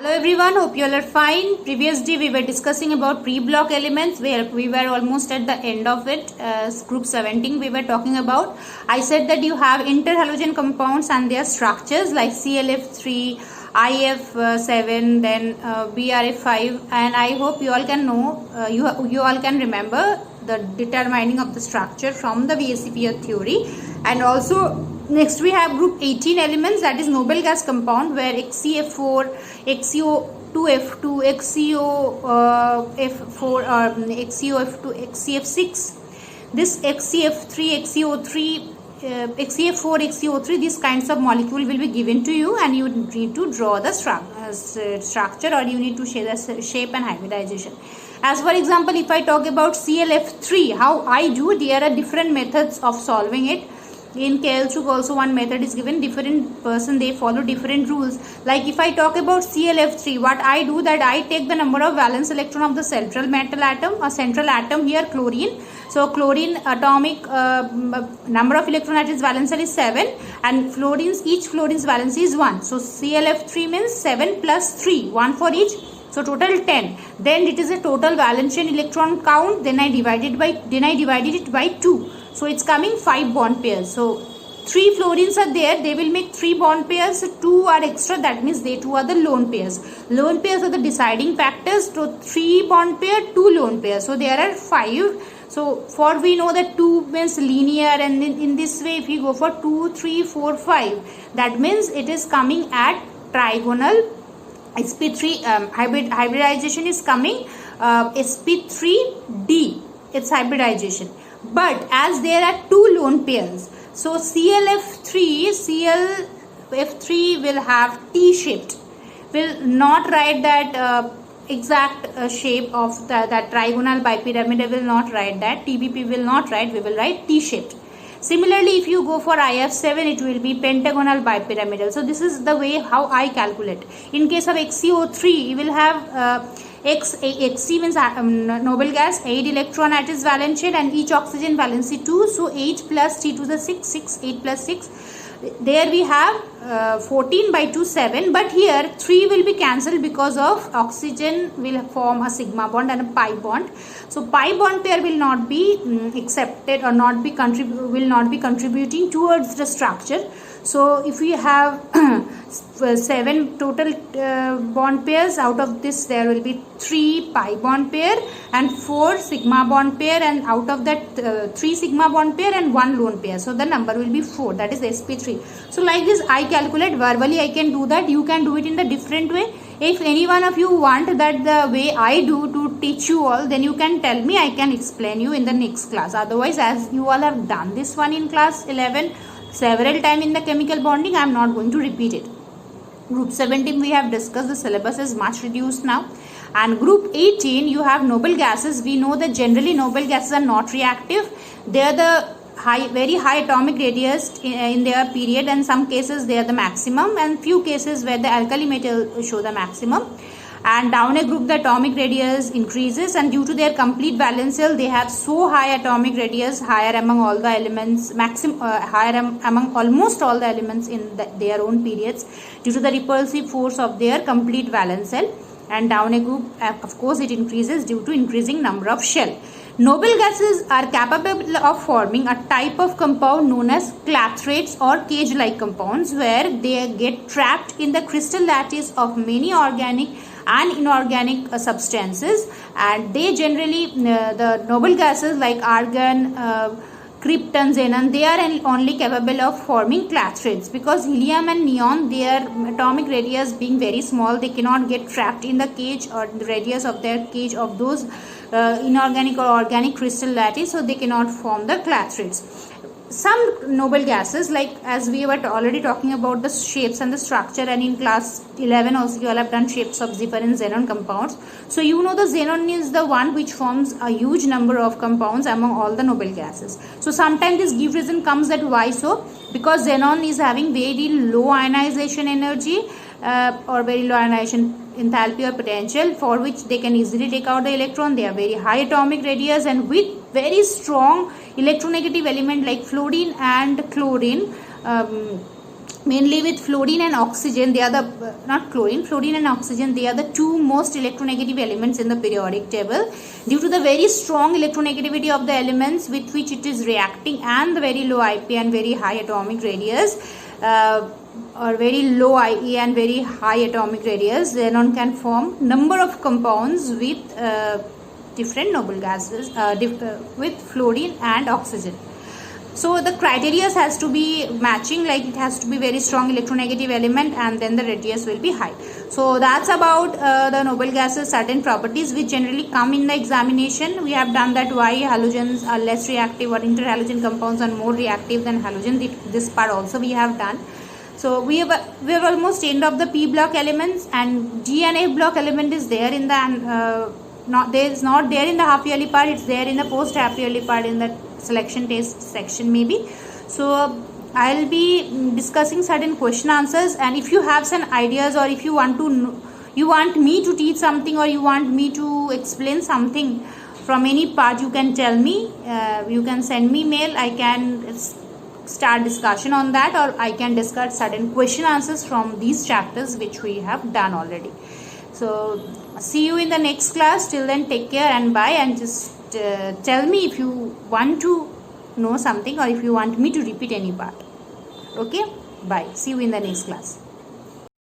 Hello everyone, hope you all are fine. Previous day we were discussing about pre-block elements where we were almost at the end of it. Group 17 we were talking about. I said that you have interhalogen compounds and their structures like ClF3, IF7, then BRF5, and I hope you all can know, you all can remember the determining of the structure from the VSEP theory. And also next we have group 18 elements, that is noble gas compound, where XCF4, XCO2F2, XCOF4 or XCOF2, XCF6, this XCF3, XCO3, XCF4, XCO3, these kinds of molecule will be given to you, and you need to draw the structure, or you need to share the shape and hybridization. As for example, if I talk about ClF3, how I do, there are different methods of solving it. In KL-Chuk also one method is given, different person they follow different rules. Like if I talk about ClF3, what I do, that I take the number of valence electron of the central metal atom, a central atom here chlorine. So chlorine atomic number of electron at its valence shell is 7, and each fluorine's valence is 1. So ClF3 means 7 plus 3, 1 for each. So total 10. Then it is a total valence chain electron count. Then I divided it by 2. So it's coming 5 bond pairs. So 3 fluorines are there. They will make 3 bond pairs. 2 are extra. That means they 2 are the lone pairs. Lone pairs are the deciding factors. So 3 bond pair, 2 lone pairs. So there are 5. So for we know that 2 means linear, and in this way if you go for 2, 3, 4, 5, that means it is coming at trigonal. sp3 hybridization is coming sp3d, it's hybridization. But as there are 2 lone pairs, so ClF3 will have T-shaped, will not write that exact shape of that trigonal bipyramid, will not write that, TBP will not write, we will write T-shaped. Similarly, if you go for IF7, it will be pentagonal bipyramidal. So this is the way how I calculate. In case of XCO3, you will have Xc means noble gas, 8 electron at its valence shell, and each oxygen valency 2. So 8 plus T to the 6, 8 plus 6. There we have 14 by 2, 7. But here 3 will be cancelled because of oxygen will form a sigma bond and a pi bond. So pi bond pair will not be accepted, or will not be contributing towards the structure. So if we have 7 total bond pairs, out of this there will be 3 pi bond pair and 4 sigma bond pair, and out of that 3 sigma bond pair and 1 lone pair. So the number will be 4, that is sp3. So like this I calculate verbally, I can do that. You can do it in the different way. If any one of you want that the way I do to teach you all, then you can tell me, I can explain you in the next class. Otherwise, as you all have done this one in class 11 several times in the chemical bonding, I am not going to repeat it. Group 17 we have discussed, the syllabus is much reduced now. And group 18 you have noble gases. We know that generally noble gases are not reactive. They are the very high atomic radius in their period, and some cases they are the maximum, and few cases where the alkali metal show the maximum. And down a group the atomic radius increases, and due to their complete valence shell they have so high atomic radius, higher among all the elements, higher among almost all the elements in their own periods, due to the repulsive force of their complete valence shell. And down a group of course it increases due to increasing number of shell. Noble gases are capable of forming a type of compound known as clathrates or cage-like compounds, where they get trapped in the crystal lattice of many organic and inorganic substances. And they generally, the noble gases like argon, krypton, xenon, they are only capable of forming clathrates, because helium and neon, their atomic radius being very small, they cannot get trapped in the cage or the radius of their cage of those inorganic or organic crystal lattice, so they cannot form the clathrates. Some noble gases, like as we were already talking about the shapes and the structure, and in class 11 also you all have done shapes of zephyr and xenon compounds. So you know the xenon is the one which forms a huge number of compounds among all the noble gases. So sometimes this give reason comes that why so, because xenon is having very low ionization energy or very low ionization enthalpy or potential, for which they can easily take out the electron. They are very high atomic radius, and with very strong electronegative element like fluorine and chlorine, mainly with fluorine and oxygen. They are the not chlorine, fluorine and oxygen, they are the two most electronegative elements in the periodic table. Due to the very strong electronegativity of the elements with which it is reacting and the very low IP and very high atomic radius, or very low IE and very high atomic radius, xenon can form number of compounds with different noble gases, with fluorine and oxygen. So the criteria has to be matching, like it has to be very strong electronegative element and then the radius will be high. So that's about the noble gases certain properties which generally come in the examination. We have done that why halogens are less reactive or interhalogen compounds are more reactive than halogen. This part also we have done. So we have almost end of the P block elements, and G and F block element is there in the not there in the half yearly part. It's there in the post half yearly part in the selection test section maybe. So I'll be discussing certain question answers, and if you have some ideas, or if you want to you want me to teach something, or you want me to explain something from any part, you can tell me. You can send me mail. I can start discussion on that, or I can discuss certain question answers from these chapters which we have done already. So see you in the next class. Till then, take care and bye, and just tell me if you want to know something, or if you want me to repeat any part. Okay, bye. See you in the next class.